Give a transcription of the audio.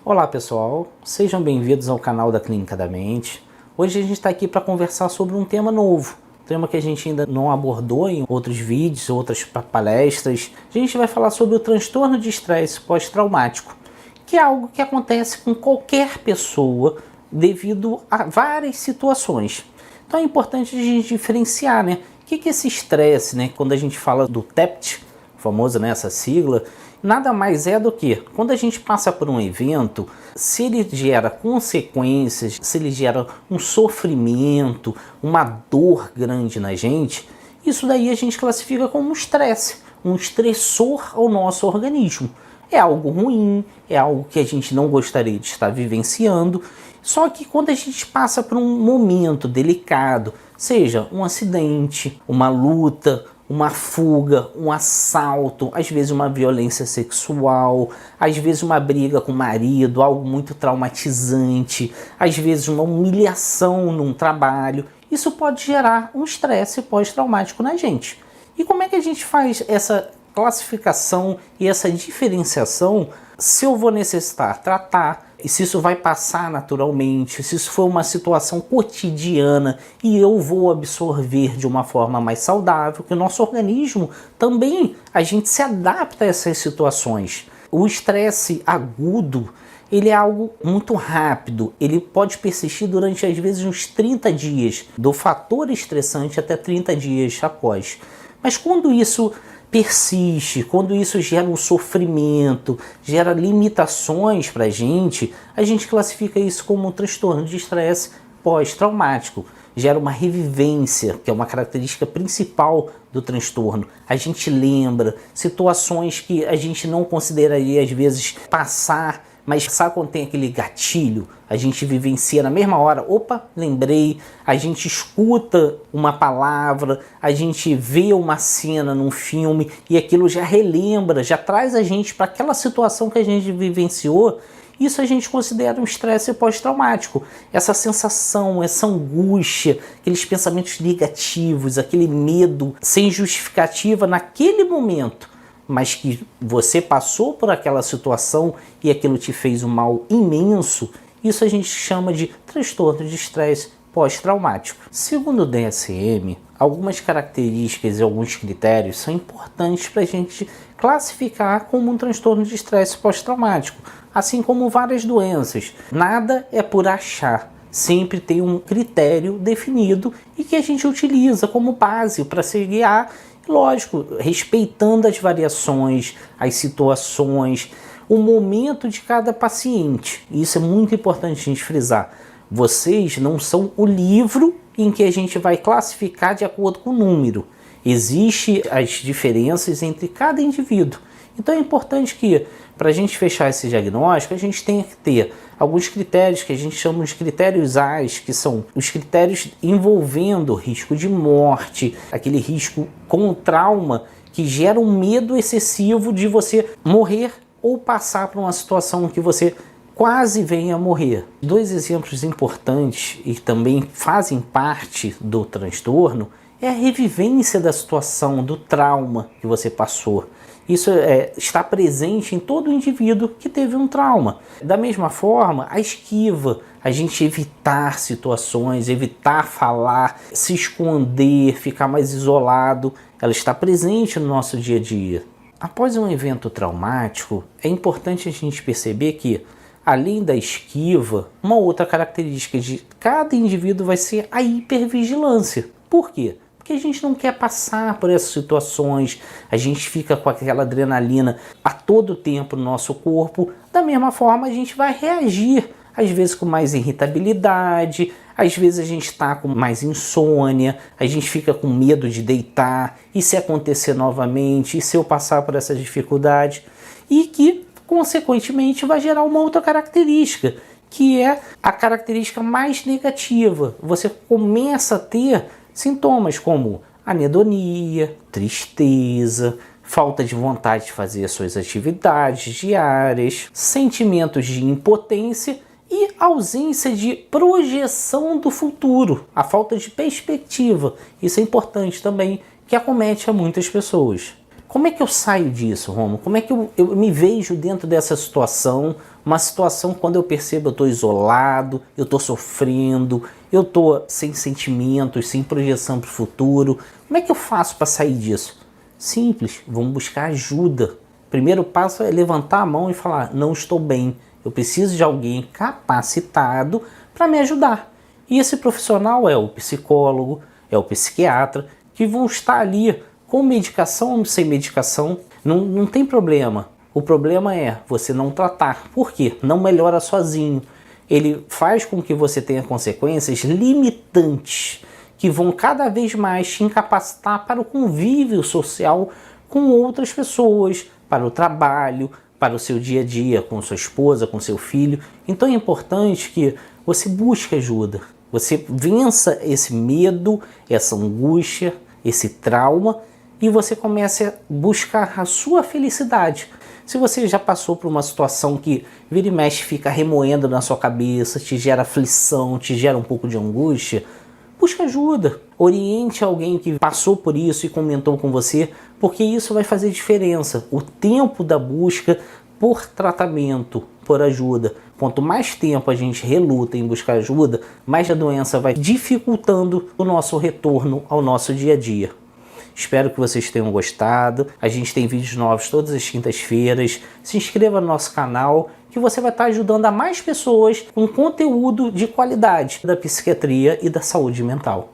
Olá pessoal, sejam bem-vindos ao canal da Clínica da Mente. Hoje a gente está aqui para conversar sobre um tema novo, um tema que a gente ainda não abordou em outros vídeos, outras palestras. A gente vai falar sobre o transtorno de estresse pós-traumático, que é algo que acontece com qualquer pessoa devido a várias situações. Então é importante a gente diferenciar, né? O que é esse estresse, né? Quando a gente fala do TEPT, famoso, né, essa sigla, nada mais é do que quando a gente passa por um evento, se ele gera consequências, se ele gera um sofrimento, uma dor grande na gente, isso daí a gente classifica como um estresse, um estressor ao nosso organismo. É algo ruim, é algo que a gente não gostaria de estar vivenciando, só que quando a gente passa por um momento delicado, seja um acidente, uma luta, uma fuga, um assalto, às vezes uma violência sexual, às vezes uma briga com o marido, algo muito traumatizante, às vezes uma humilhação num trabalho. Isso pode gerar um estresse pós-traumático na gente. E como é que a gente faz essa classificação e essa diferenciação se eu vou necessitar tratar e se isso vai passar naturalmente, se isso for uma situação cotidiana e eu vou absorver de uma forma mais saudável, que o nosso organismo também, a gente se adapta a essas situações. O estresse agudo, ele é algo muito rápido, ele pode persistir durante às vezes uns 30 dias, do fator estressante até 30 dias após. Mas quando isso persiste, quando isso gera um sofrimento, gera limitações para a gente classifica isso como um transtorno de estresse pós-traumático. Gera uma revivência, que é uma característica principal do transtorno. A gente lembra situações que a gente não consideraria às vezes passar, mas sabe quando tem aquele gatilho? A gente vivencia na mesma hora, opa, lembrei, a gente escuta uma palavra, a gente vê uma cena num filme e aquilo já relembra, já traz a gente para aquela situação que a gente vivenciou. Isso a gente considera um estresse pós-traumático. Essa sensação, essa angústia, aqueles pensamentos negativos, aquele medo sem justificativa naquele momento, mas que você passou por aquela situação e aquilo te fez um mal imenso, isso a gente chama de transtorno de estresse pós-traumático. Segundo o DSM, algumas características e alguns critérios são importantes para a gente classificar como um transtorno de estresse pós-traumático, assim como várias doenças. Nada é por achar. Sempre tem um critério definido e que a gente utiliza como base para se guiar, lógico, respeitando as variações, as situações, o momento de cada paciente. Isso é muito importante a gente frisar. Vocês não são o livro em que a gente vai classificar de acordo com o número. Existem as diferenças entre cada indivíduo. Então é importante que, para a gente fechar esse diagnóstico, a gente tenha que ter alguns critérios que a gente chama de critérios AIS, que são os critérios envolvendo risco de morte, aquele risco com trauma que gera um medo excessivo de você morrer ou passar por uma situação que você quase venha a morrer. Dois exemplos importantes e também fazem parte do transtorno é a revivência da situação, do trauma que você passou. Isso está presente em todo indivíduo que teve um trauma. Da mesma forma, a esquiva, a gente evitar situações, evitar falar, se esconder, ficar mais isolado, ela está presente no nosso dia a dia. Após um evento traumático, é importante a gente perceber que, além da esquiva, uma outra característica de cada indivíduo vai ser a hipervigilância. Por quê? Porque a gente não quer passar por essas situações, a gente fica com aquela adrenalina a todo tempo no nosso corpo. Da mesma forma, a gente vai reagir, às vezes com mais irritabilidade, às vezes a gente está com mais insônia, a gente fica com medo de deitar, e se acontecer novamente, e se eu passar por essa dificuldade, e que, consequentemente, vai gerar uma outra característica, que é a característica mais negativa. Você começa a ter sintomas como anedonia, tristeza, falta de vontade de fazer as suas atividades diárias, sentimentos de impotência e ausência de projeção do futuro, a falta de perspectiva. Isso é importante também, que acomete a muitas pessoas. Como é que eu saio disso, Romo? Como é que eu me vejo dentro dessa situação? Uma situação quando eu percebo eu estou isolado, eu estou sofrendo, eu estou sem sentimentos, sem projeção para o futuro. Como é que eu faço para sair disso? Simples, vamos buscar ajuda. Primeiro passo é levantar a mão e falar, não estou bem, eu preciso de alguém capacitado para me ajudar. E esse profissional é o psicólogo, é o psiquiatra, que vão estar ali com medicação ou sem medicação, não tem problema. O problema é você não tratar. Por quê? Não melhora sozinho. Ele faz com que você tenha consequências limitantes que vão cada vez mais te incapacitar para o convívio social com outras pessoas, para o trabalho, para o seu dia a dia, com sua esposa, com seu filho. Então é importante que você busque ajuda. Você vença esse medo, essa angústia, esse trauma e você comece a buscar a sua felicidade. Se você já passou por uma situação que vira e mexe fica remoendo na sua cabeça, te gera aflição, te gera um pouco de angústia, busque ajuda. Oriente alguém que passou por isso e comentou com você, porque isso vai fazer diferença. O tempo da busca por tratamento, por ajuda. Quanto mais tempo a gente reluta em buscar ajuda, mais a doença vai dificultando o nosso retorno ao nosso dia a dia. Espero que vocês tenham gostado. A gente tem vídeos novos todas as quintas-feiras. Se inscreva no nosso canal, que você vai estar ajudando a mais pessoas com conteúdo de qualidade da psiquiatria e da saúde mental.